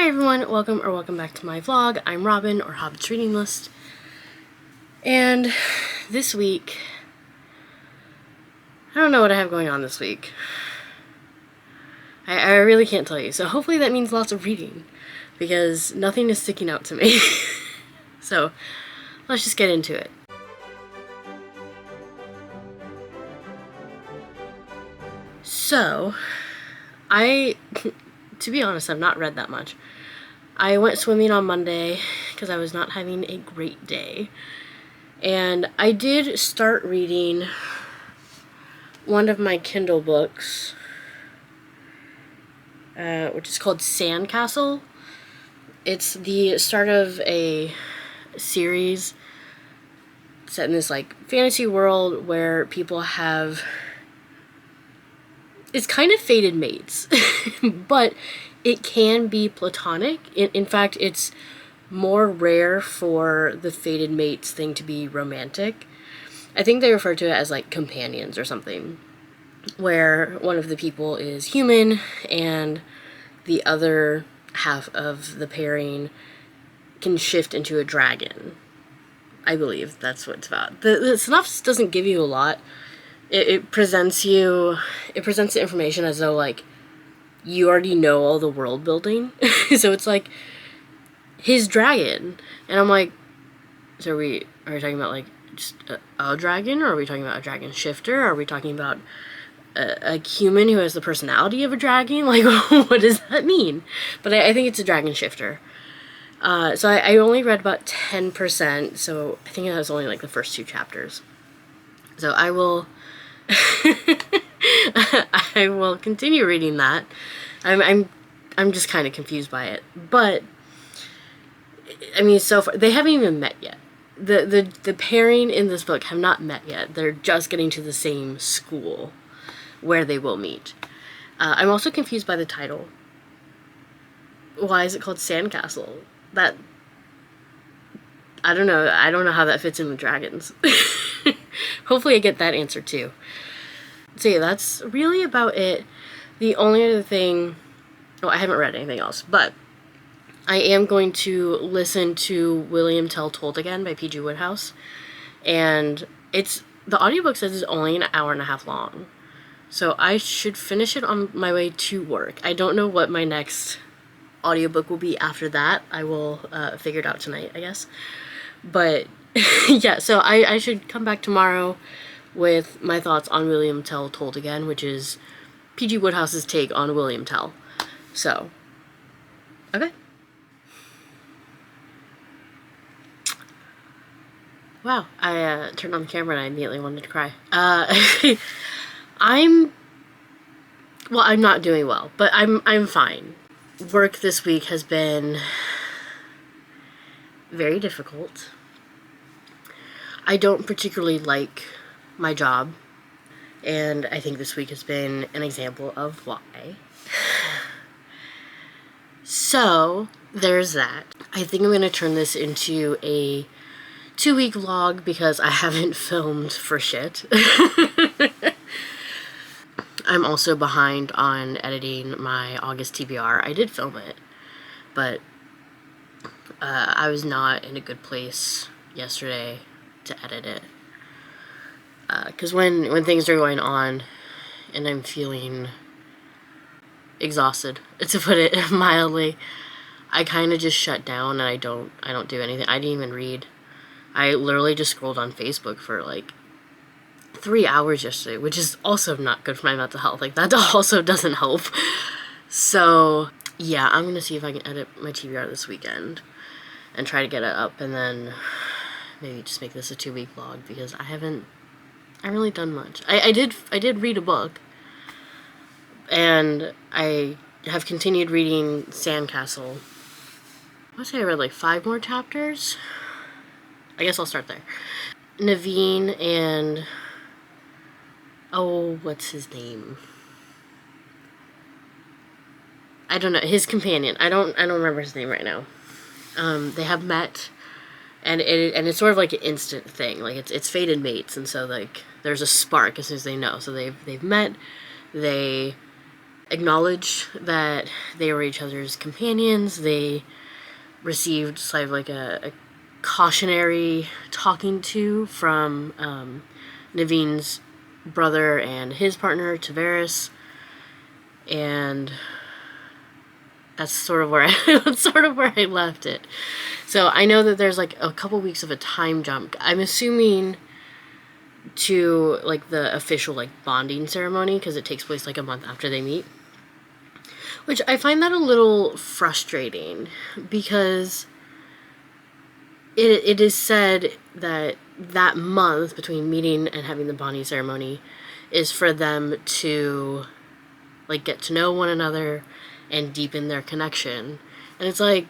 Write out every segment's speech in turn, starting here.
Hi everyone, welcome back to my vlog. I'm Robin, or Hobbit's Reading List. And this week, I don't know what I have going on this week. I really can't tell you, so hopefully that means lots of reading, because nothing is sticking out to me. So, let's just get into it. So, to be honest, I've not read that much. I went swimming on Monday because I was not having a great day. And I did start reading one of my Kindle books, which is called Sandcastle. It's the start of a series set in this like fantasy world where people have, it's kind of fated mates, but it can be platonic. In fact, it's more rare for the fated mates thing to be romantic. I think they refer to it as like companions or something, where one of the people is human and the other half of the pairing can shift into a dragon. I believe that's what it's about. The synopsis doesn't give you a lot. It presents the information as though like you already know all the world building. So it's like his dragon, and I'm like, so are we talking about like just a dragon, or are we talking about a dragon shifter? Are we talking about a human who has the personality of a dragon? Like, what does that mean? But I think it's a dragon shifter. So I only read about 10%, so I think it was only like the first 2 chapters. So I will I will continue reading that. I'm just kind of confused by it, but I mean, so far they haven't even met yet. The pairing in this book have not met yet. They're just getting to the same school where they will meet. I'm also confused by the title. Why is it called Sandcastle? That, I don't know. I don't know how that fits in with dragons. Hopefully I get that answer too. So yeah, that's really about it. The only other thing, oh, I haven't read anything else, but I am going to listen to William Tell Told Again by P.G. Wodehouse. And the audiobook says it's only an hour and a half long. So I should finish it on my way to work. I don't know what my next audiobook will be after that. I will figure it out tonight, I guess. But yeah, so I should come back tomorrow with my thoughts on William Tell Told Again, which is P.G. Wodehouse's take on William Tell. So, okay. Wow, I turned on the camera and I immediately wanted to cry. I'm not doing well, but I'm fine. Work this week has been very difficult. I don't particularly like my job, and I think this week has been an example of why. So, there's that. I think I'm going to turn this into a 2-week vlog because I haven't filmed for shit. I'm also behind on editing my August TBR. I did film it, but I was not in a good place yesterday to edit it. Because when things are going on and I'm feeling exhausted, to put it mildly, I kind of just shut down and I don't do anything. I didn't even read. I literally just scrolled on Facebook for like 3 hours yesterday, which is also not good for my mental health. Like, that also doesn't help. So yeah, I'm gonna see if I can edit my TBR this weekend and try to get it up, and then maybe just make this a 2-week vlog, because I haven't really done much. I did read a book, and I have continued reading Sandcastle. I want to say I read like 5 more chapters. I guess I'll start there. Naveen and, oh, what's his name? I don't know, his companion. I don't remember his name right now. They have met, and it's sort of like an instant thing. Like, it's fated mates, and so like there's a spark as soon as they know. So they've met. They acknowledged that they were each other's companions. They received sort of like a cautionary talking to from Naveen's brother and his partner, Tavares. And that's sort of where I left it. So I know that there's like a couple weeks of a time jump. I'm assuming to like the official like bonding ceremony, because it takes place like a month after they meet. Which I find that a little frustrating, because it is said that that month between meeting and having the bonding ceremony is for them to like get to know one another and deepen their connection. And it's like,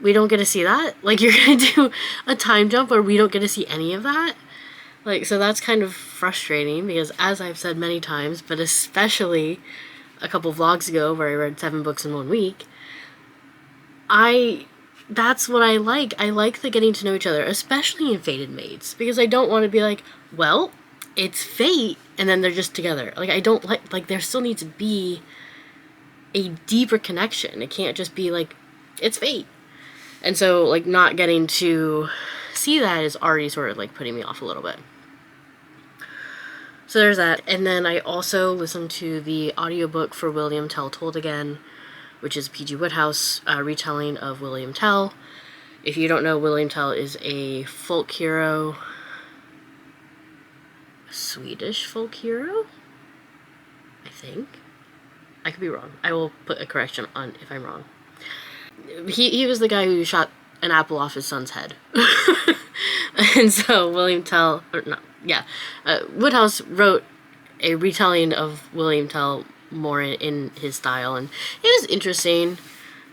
we don't get to see that? Like, you're gonna do a time jump where we don't get to see any of that? Like, so that's kind of frustrating, because as I've said many times, but especially a couple vlogs ago where I read 7 books in 1 week, that's what I like. I like the getting to know each other, especially in Fated Mates, because I don't want to be like, well, it's fate, and then they're just together. Like, I don't like there still needs to be a deeper connection. It can't just be like, it's fate. And so, like, not getting to see that is already sort of like putting me off a little bit. So there's that. And then I also listened to the audiobook for William Tell Told Again, which is P.G. Wodehouse retelling of William Tell. If you don't know, William Tell is a folk hero, a Swedish folk hero, I think. I could be wrong. I will put a correction on if I'm wrong. He was the guy who shot an apple off his son's head. And so William Tell, or no, yeah, Wodehouse wrote a retelling of William Tell more in his style, and it was interesting.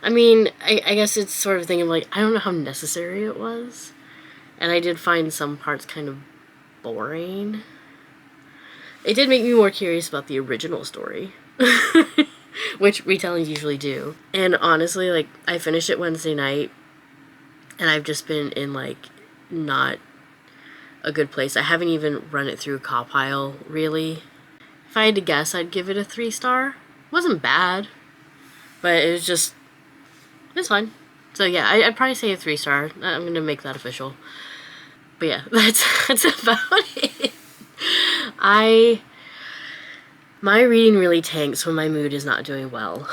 I mean, I guess it's sort of thinking like, I don't know how necessary it was, and I did find some parts kind of boring. It did make me more curious about the original story, which retellings usually do. And honestly, like, I finished it Wednesday night, and I've just been in like not a good place. I haven't even run it through Compile, really. If I had to guess, I'd give it a 3-star. It wasn't bad, but it was just, it's fine. So yeah, I'd probably say a 3-star. I'm gonna make that official. But yeah, that's about it. My reading really tanks when my mood is not doing well,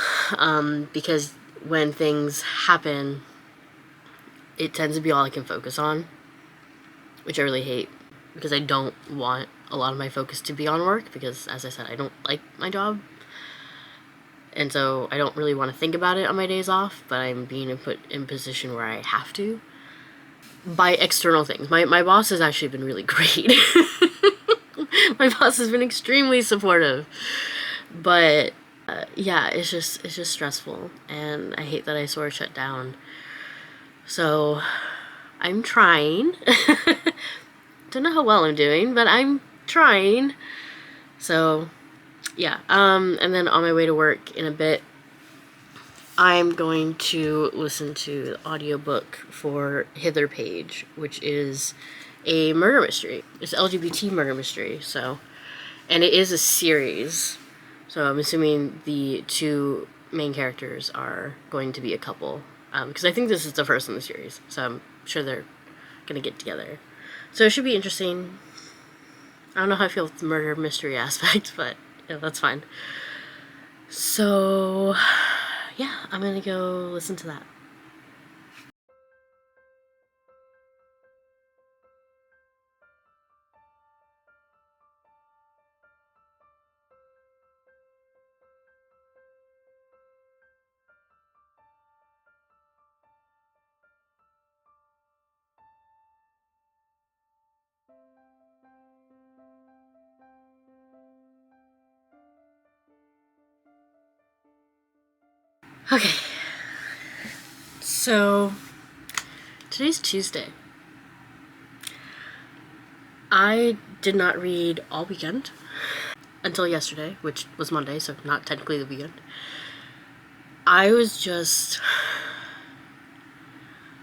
because when things happen, it tends to be all I can focus on, which I really hate, because I don't want a lot of my focus to be on work, because, as I said, I don't like my job, and so I don't really want to think about it on my days off, but I'm being put in a position where I have to, by external things. My boss has actually been really great. My boss has been extremely supportive, but yeah, it's just stressful, and I hate that I sort of shut down. So I'm trying. Don't know how well I'm doing, but I'm trying. So yeah, and then on my way to work in a bit, I'm going to listen to the audiobook for Hither Page, which is a murder mystery. It's an LGBT murder mystery, so, and it is a series, so I'm assuming the 2 main characters are going to be a couple, because I think this is the first in the series, so I'm sure they're gonna get together. So it should be interesting. I don't know how I feel with the murder mystery aspect, but yeah, that's fine. So yeah, I'm gonna go listen to that. Okay, so today's Tuesday. I did not read all weekend until yesterday, which was Monday, so not technically the weekend. I was just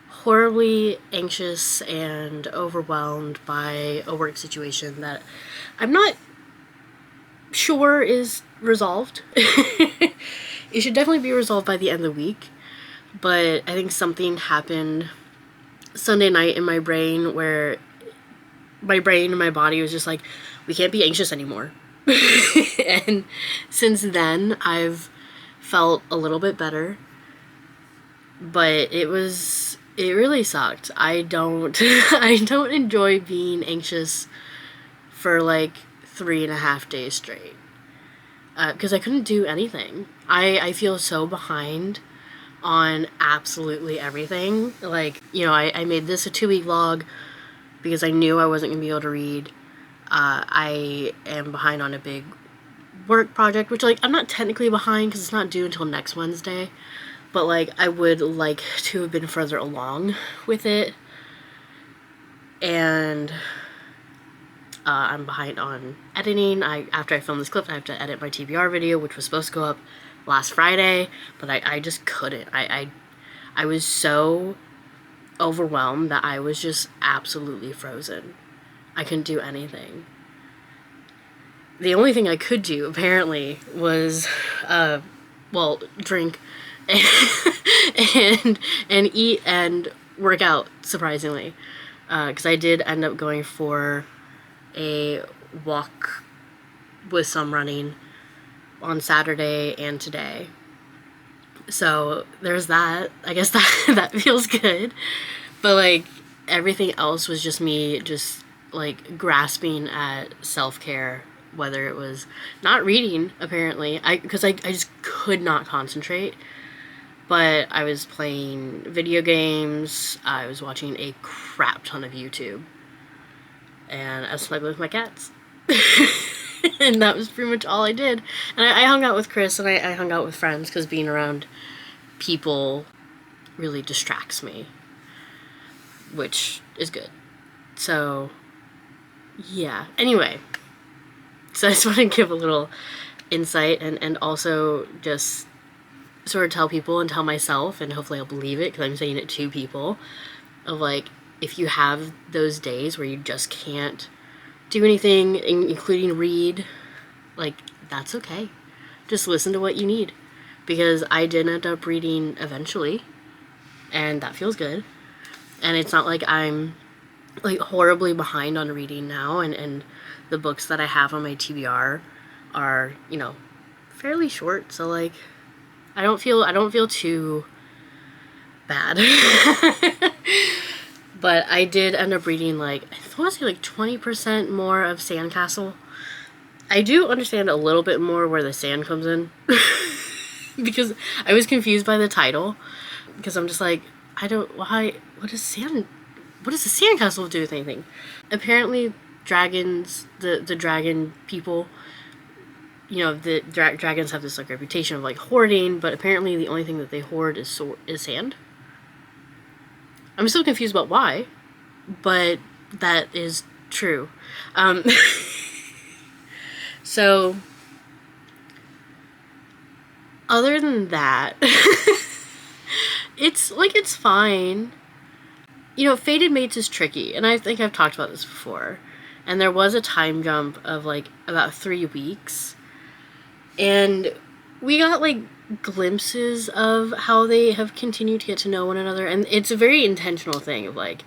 horribly anxious and overwhelmed by a work situation that I'm not sure is resolved. It should definitely be resolved by the end of the week. But I think something happened Sunday night in my brain where my brain and my body was just like, we can't be anxious anymore. And since then, I've felt a little bit better. But it really sucked. I don't I don't enjoy being anxious for like 3.5 days straight. Because I couldn't do anything. I feel so behind on absolutely everything. Like, you know, I made this a 2-week vlog because I knew I wasn't going to be able to read. I am behind on a big work project, which, like, I'm not technically behind because it's not due until next Wednesday. But, like, I would like to have been further along with it. And I'm behind on editing. After I film this clip, I have to edit my TBR video, which was supposed to go up last Friday, but I just couldn't. I was so overwhelmed that I was just absolutely frozen. I couldn't do anything. The only thing I could do, apparently, was, drink and eat and work out, surprisingly. Because I did end up going for a walk with some running on Saturday and today. So there's that. I guess that feels good. But like everything else was just me just like grasping at self-care, whether it was not reading apparently. Because I just could not concentrate. But I was playing video games, I was watching a crap ton of YouTube, and I was snuggling with my cats. And that was pretty much all I did. And I hung out with Chris, and I hung out with friends, because being around people really distracts me, which is good. So, yeah. Anyway, so I just want to give a little insight, and also just sort of tell people and tell myself, and hopefully I'll believe it because I'm saying it to people, of like, if you have those days where you just can't do anything, including read, like, that's okay. Just listen to what you need. Because I did end up reading eventually, and that feels good. And it's not like I'm like horribly behind on reading now, and the books that I have on my TBR are, you know, fairly short, so like I don't feel too bad. But I did end up reading, like, I want to say like 20% more of Sandcastle. I do understand a little bit more where the sand comes in. Because I was confused by the title. Because I'm just like, what does the Sandcastle do with anything? Apparently dragons, the dragon people, you know, the dragons have this like reputation of like hoarding, but apparently the only thing that they hoard is sand. I'm still confused about why, but that is true. So, other than that, it's fine. You know, Fated Mates is tricky, and I think I've talked about this before. And there was a time jump of like about 3 weeks. And we got like glimpses of how they have continued to get to know one another, and it's a very intentional thing of like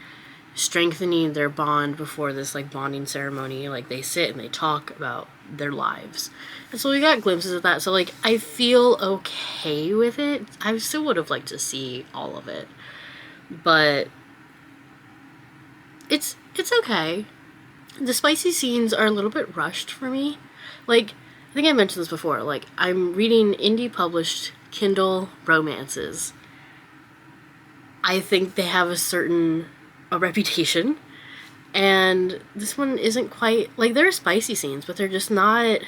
strengthening their bond before this like bonding ceremony. Like they sit and they talk about their lives, and so we got glimpses of that. So like I feel okay with it. I still would have liked to see all of it, but it's okay. The spicy scenes are a little bit rushed for me. Like, I think I mentioned this before, like, I'm reading indie-published Kindle romances. I think they have a reputation, and this one isn't quite, like, there are spicy scenes, but they're just not,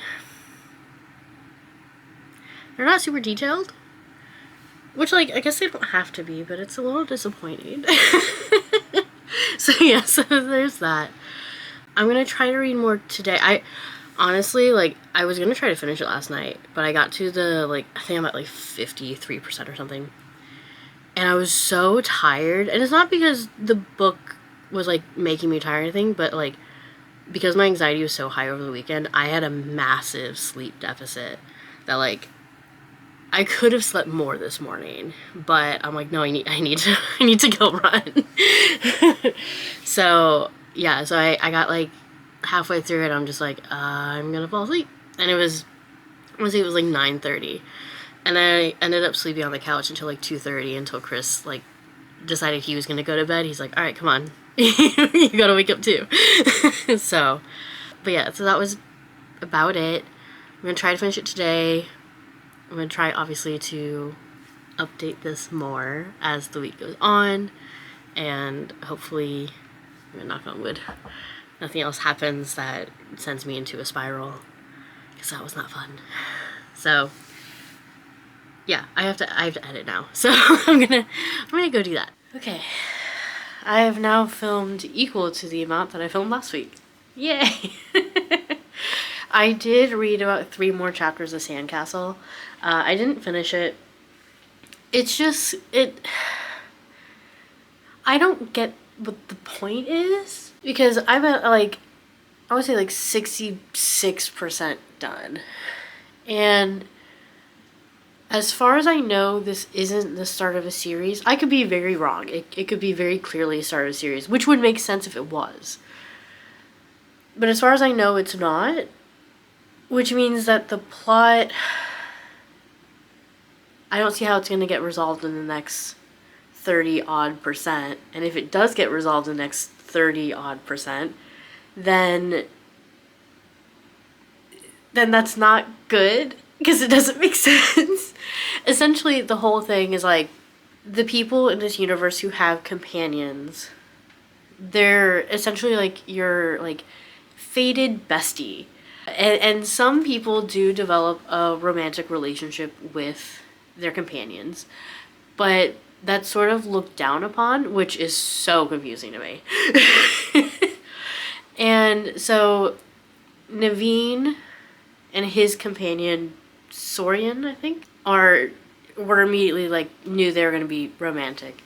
they're not super detailed, which, like, I guess they don't have to be, but it's a little disappointing. So, yeah, so there's that. I'm gonna try to read more today. Honestly, like, I was gonna try to finish it last night, but I got to the, like, I think I'm at, like, 53% or something. And I was so tired. And it's not because the book was, like, making me tired or anything, but, like, because my anxiety was so high over the weekend, I had a massive sleep deficit that, like, I could have slept more this morning, but I'm like, no, I need to I need to go run. So yeah, so I got like halfway through it, I'm just like, I'm gonna fall asleep, and it was, I want to say it was like 9:30, and I ended up sleeping on the couch until like 2:30, until Chris like decided he was gonna go to bed. He's like, all right, come on, you gotta wake up too. So, but yeah, so that was about it. I'm gonna try to finish it today. I'm going to try, obviously, to update this more as the week goes on, and hopefully, I'm going to knock on wood, nothing else happens that sends me into a spiral, because that was not fun. So, yeah, I have to edit now, so I'm gonna go do that. Okay, I have now filmed equal to the amount that I filmed last week. Yay! I did read about 3 more chapters of Sandcastle. I didn't finish it. It's just, I don't get what the point is, because I'm at like, I would say like 66% done. And as far as I know, this isn't the start of a series. I could be very wrong. It could be very clearly the start of a series, which would make sense if it was. But as far as I know, it's not. Which means that the plot, I don't see how it's going to get resolved in the next 30-odd%. And if it does get resolved in the next 30-odd%, then that's not good, because it doesn't make sense. Essentially, the whole thing is like, the people in this universe who have companions, they're essentially like your like fated bestie. And some people do develop a romantic relationship with their companions, but that's sort of looked down upon, which is so confusing to me. And so Naveen and his companion Sorian, I think, were immediately like, knew they were going to be romantic.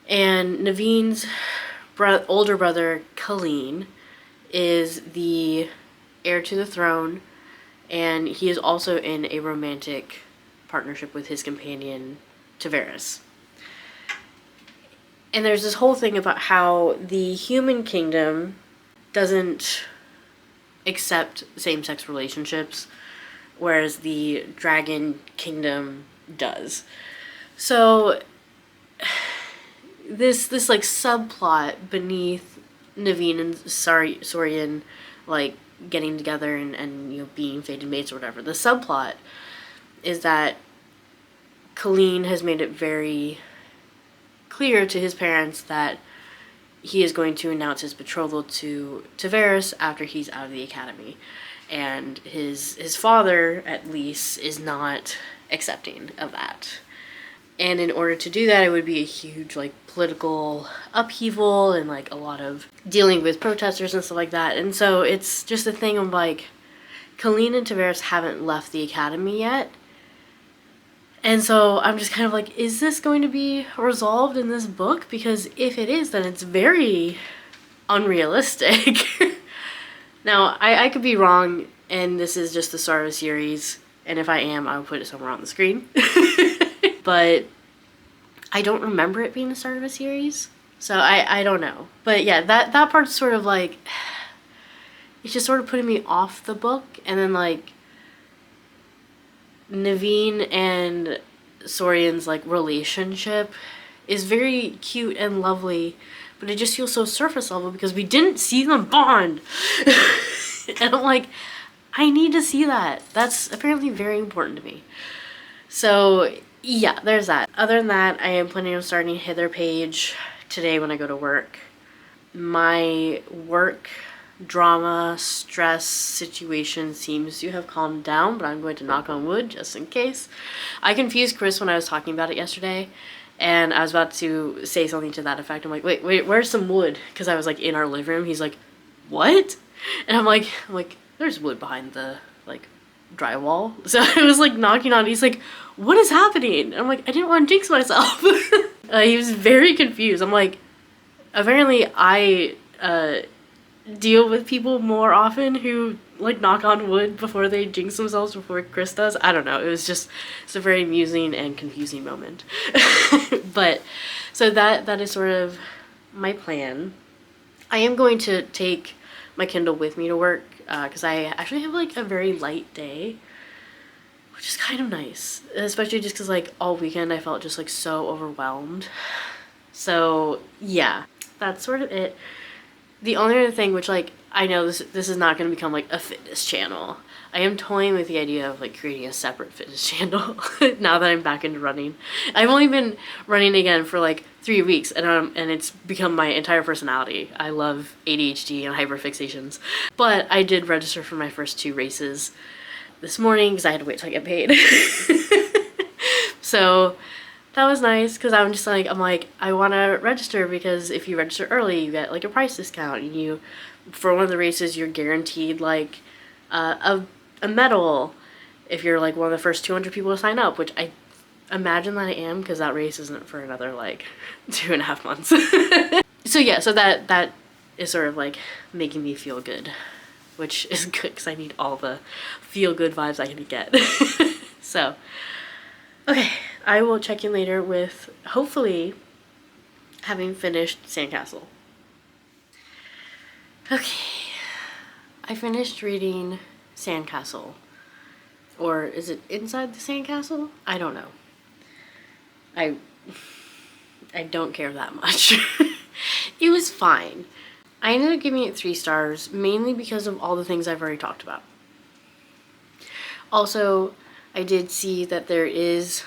And Naveen's older brother Colleen is the heir to the throne, and he is also in a romantic partnership with his companion Tavares. And there's this whole thing about how the human kingdom doesn't accept same-sex relationships, whereas the dragon kingdom does. So this like subplot beneath Naveen and Sorian like getting together and you know, being fated mates or whatever, the subplot is that Colleen has made it very clear to his parents that he is going to announce his betrothal to Tavares after he's out of the academy, and his father, at least, is not accepting of that. And in order to do that, it would be a huge like political upheaval and like a lot of dealing with protesters and stuff like that. And so it's just a thing of like, Colleen and Tavares haven't left the academy yet. And so I'm just kind of like, is this going to be resolved in this book? Because if it is, then it's very unrealistic. Now, I could be wrong, and this is just the start of a series, and if I am, I'll put it somewhere on the screen. But I don't remember it being the start of a series, so I don't know. But yeah, that part's sort of like, it's just sort of putting me off the book. And then like Naveen and Sorian's like relationship is very cute and lovely, but it just feels so surface level because we didn't see them bond. And I'm like, I need to see that. That's apparently very important to me. So yeah, there's that. Other than that, I am planning on starting Hither page today when I go to work. My work drama stress situation seems to have calmed down, but I'm going to knock on wood just in case. I confused Chris when I was talking about it yesterday, and I was about to say something to that effect. I'm like, wait, where's some wood? Because I was like in our living room. He's like, what? And I'm like, there's wood behind the like drywall. So I was like knocking on it. He's like, what is happening? And I'm like, I didn't want to jinx myself. He was very confused. I'm like, apparently I deal with people more often who like knock on wood before they jinx themselves before Chris does. I don't know. It's a very amusing and confusing moment. But so that is sort of my plan. I am going to take my Kindle with me to work because I actually have like a very light day, which is kind of nice, especially just because like all weekend I felt just like so overwhelmed. So yeah, that's sort of it. The only other thing, which like I know this is not going to become like a fitness channel. I am toying with the idea of like creating a separate fitness channel now that I'm back into running. I've only been running again for like 3 weeks, and it's become my entire personality. I love ADHD and hyperfixations, but I did register for my first 2 races this morning because I had to wait till I get paid. So that was nice because I'm like, I want to register because if you register early, you get like a price discount, and for one of the races, you're guaranteed like a medal if you're like one of the first 200 people to sign up, which I imagine that I am because that race isn't for another like 2.5 months. So yeah, so that is sort of like making me feel good, which is good because I need all the feel good vibes I can get. So okay, I will check in later with hopefully having finished Sandcastle. Okay, I finished reading Sandcastle. Or is it Inside the Sandcastle? I don't know. I don't care that much. It was fine. I ended up giving it 3 stars, mainly because of all the things I've already talked about. Also, I did see that there is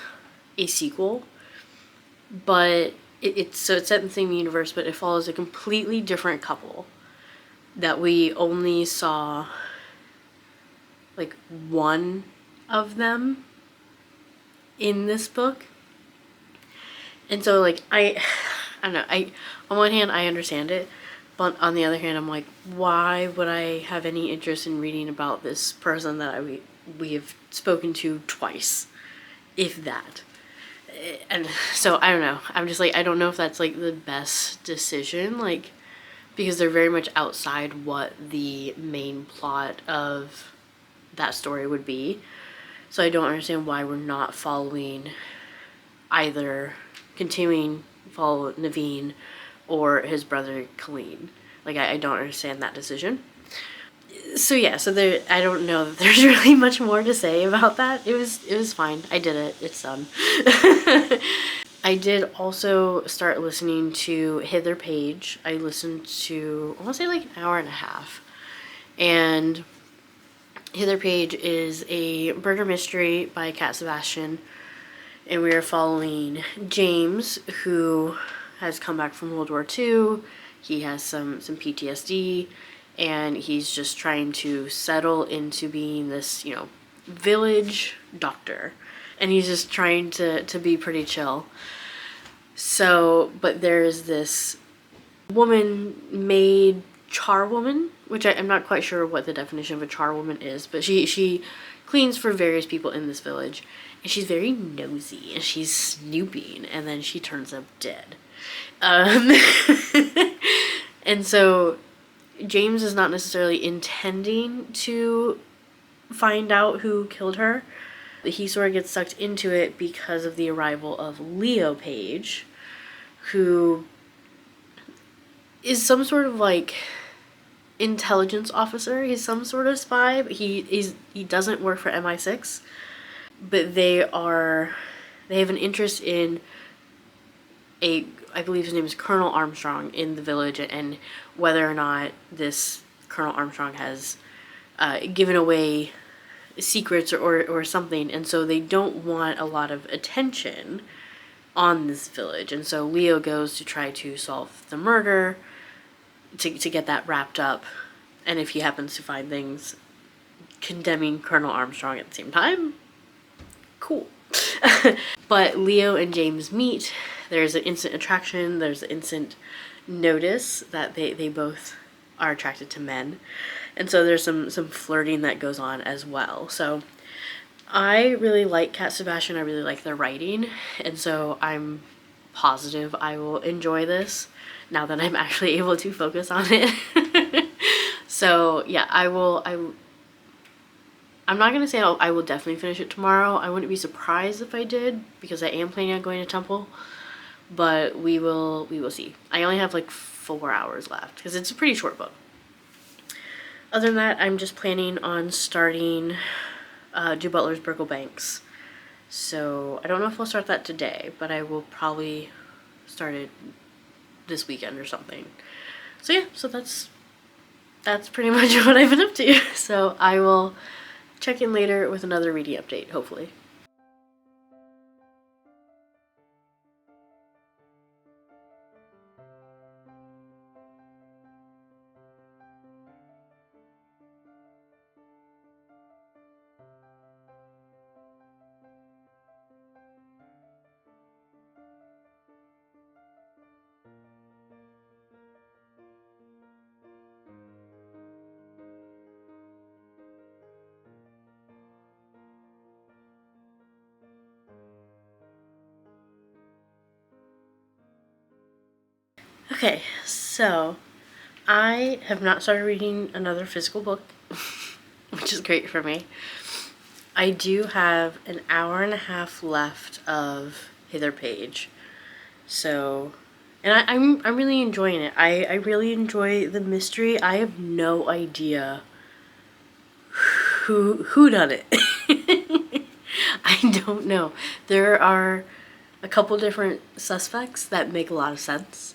a sequel, but it's set in the same universe, but it follows a completely different couple that we only saw like one of them in this book. And so like I don't know, on one hand I understand it, but on the other hand I'm like, why would I have any interest in reading about this person that we have spoken to twice, if that? And so I don't know, I'm just like, I don't know if that's like the best decision, like, because they're very much outside what the main plot of that story would be. So I don't understand why we're not following either, continuing to follow Naveen or his brother Colleen. Like I don't understand that decision. So yeah, so there, I don't know that there's really much more to say about that. It was fine. I did it. It's done. I did also start listening to Hither Page. I listened to, I want to say like an hour and a half. And Hither Page is a murder mystery by Sebastian. And we are following James, who has come back from World War II. He has some PTSD, and he's just trying to settle into being this, village doctor. And he's just trying to be pretty chill. So, but there's this woman made charwoman, which I'm not quite sure what the definition of a charwoman is, but she cleans for various people in this village, and she's very nosy, and she's snooping, and then she turns up dead. And so James is not necessarily intending to find out who killed her. He sort of gets sucked into it because of the arrival of Leo Page, who is some sort of like intelligence officer. He's some sort of spy, but he doesn't work for MI6, but they have an interest in I believe his name is Colonel Armstrong in the village, and whether or not this Colonel Armstrong has given away secrets or something, and so they don't want a lot of attention on this village, and so Leo goes to try to solve the murder to get that wrapped up, and if he happens to find things condemning Colonel Armstrong at the same time, cool. But Leo and James meet. There's an instant attraction, there's an instant notice that they both are attracted to men, and so there's some flirting that goes on as well. So I really like Sebastian. I really like their writing, and so I'm positive I will enjoy this now that I'm actually able to focus on it. So yeah, I'm not gonna say I will definitely finish it tomorrow. I wouldn't be surprised if I did, because I am planning on going to Temple. But we will see. I only have like 4 hours left because it's a pretty short book. Other than that, I'm just planning on starting Drew Butler's Banks. So I don't know if I'll start that today, but I will probably start it this weekend or something. So yeah, so that's pretty much what I've been up to. So I will check in later with another reading update, hopefully. Okay, so I have not started reading another physical book, which is great for me. I do have an hour and a half left of Hither page. So, and I'm really enjoying it. I really enjoy the mystery. I have no idea who done it. I don't know. There are a couple different suspects that make a lot of sense.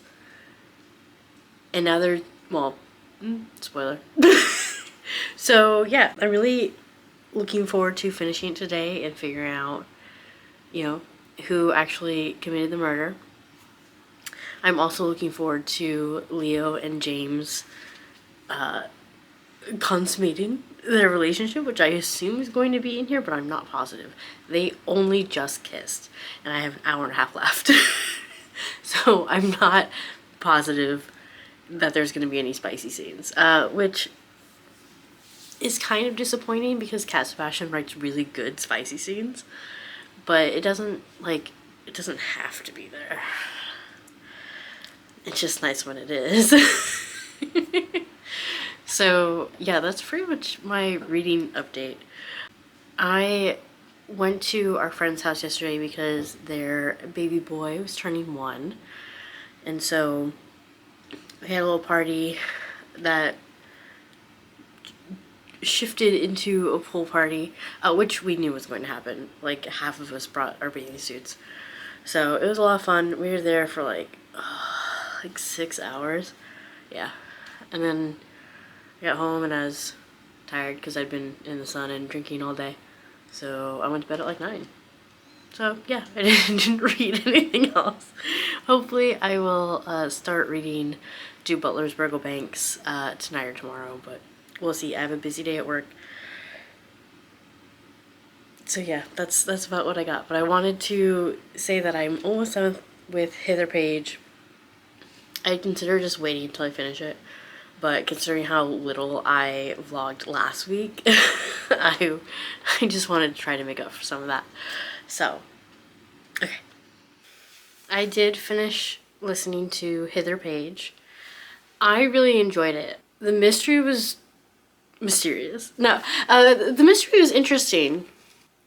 And now they're, well, spoiler. So yeah, I'm really looking forward to finishing it today and figuring out, you know, who actually committed the murder. I'm also looking forward to Leo and James consummating their relationship, which I assume is going to be in here, but I'm not positive. They only just kissed, and I have an hour and a half left. So I'm not positive that there's going to be any spicy scenes, which is kind of disappointing because Sebastian writes really good spicy scenes, but it doesn't have to be there. It's just nice when it is. So yeah, that's pretty much my reading update. I went to our friend's house yesterday because their baby boy was turning 1, and so we had a little party that shifted into a pool party, which we knew was going to happen. Like, half of us brought our bathing suits, so it was a lot of fun. We were there for like 6 hours, yeah, and then I got home and I was tired because I'd been in the sun and drinking all day, so I went to bed at like 9. So yeah, I didn't read anything else. Hopefully I will start reading Drew Butler's Banks tonight or tomorrow, but we'll see. I have a busy day at work. So yeah, that's about what I got. But I wanted to say that I'm almost done with Hither page. I consider just waiting until I finish it, but considering how little I vlogged last week, I just wanted to try to make up for some of that. So, okay. I did finish listening to Hither page. I really enjoyed it. The mystery was mysterious. No, the mystery was interesting.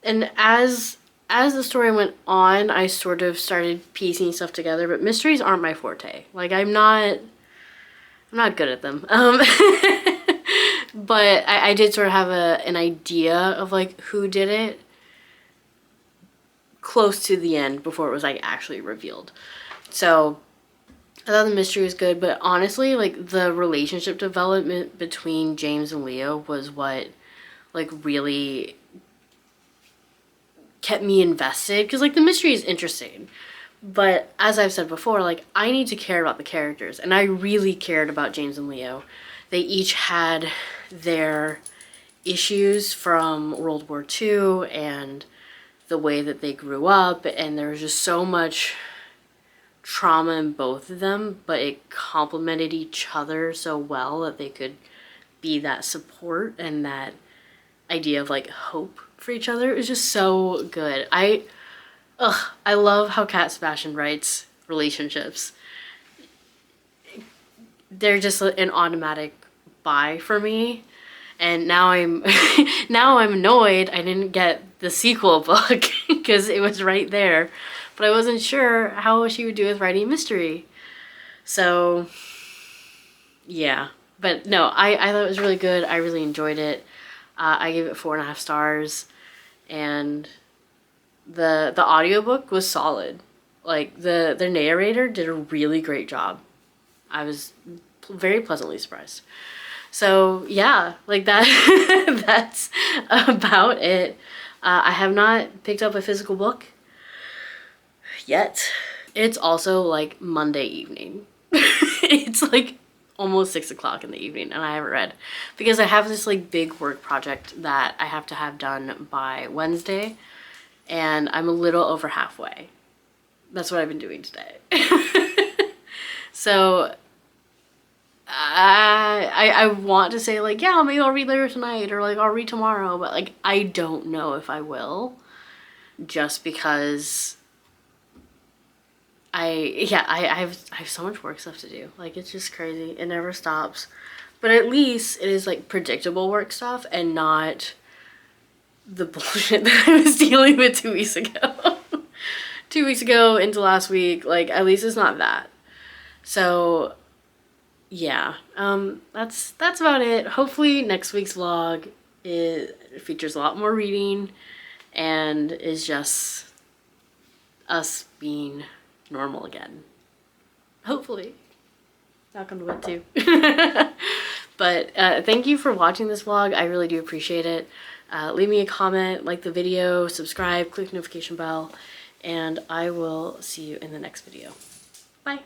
And as the story went on, I sort of started piecing stuff together, but mysteries aren't my forte. Like, I'm not good at them. But I did sort of have an idea of like who did it close to the end before it was like actually revealed. So I thought the mystery was good, but honestly, like, the relationship development between James and Leo was what like really kept me invested, because like the mystery is interesting, but as I've said before, like, I need to care about the characters, and I really cared about James and Leo. They each had their issues from World War II and the way that they grew up, and there was just so much trauma in both of them, but it complemented each other so well that they could be that support and that idea of like hope for each other. It was just so good. I love how Sebastian writes relationships. They're just an automatic buy for me. And now I'm now I'm annoyed I didn't get the sequel book because it was right there. But I wasn't sure how she would do with writing mystery. So yeah. But no, I thought it was really good. I really enjoyed it. I gave it 4.5 stars. And the audiobook was solid. Like the narrator did a really great job. I was very pleasantly surprised. So yeah, like that that's about it. I have not picked up a physical book yet. It's also like Monday evening. It's like almost 6 o'clock in the evening and I haven't read because I have this like big work project that I have to have done by Wednesday and I'm a little over halfway. That's what I've been doing today. So I want to say like, yeah, maybe I'll read later tonight or like I'll read tomorrow, but like I don't know if I will, just because I have so much work stuff to do. Like it's just crazy. It never stops. But at least it is like predictable work stuff and not the bullshit that I was dealing with 2 weeks ago. 2 weeks ago into last week, like at least it's not that. So yeah, that's about it. Hopefully next week's vlog features a lot more reading and is just us being normal again. Hopefully. Knock on wood too. But thank you for watching this vlog. I really do appreciate it. Leave me a comment, like the video, subscribe, click the notification bell, and I will see you in the next video. Bye.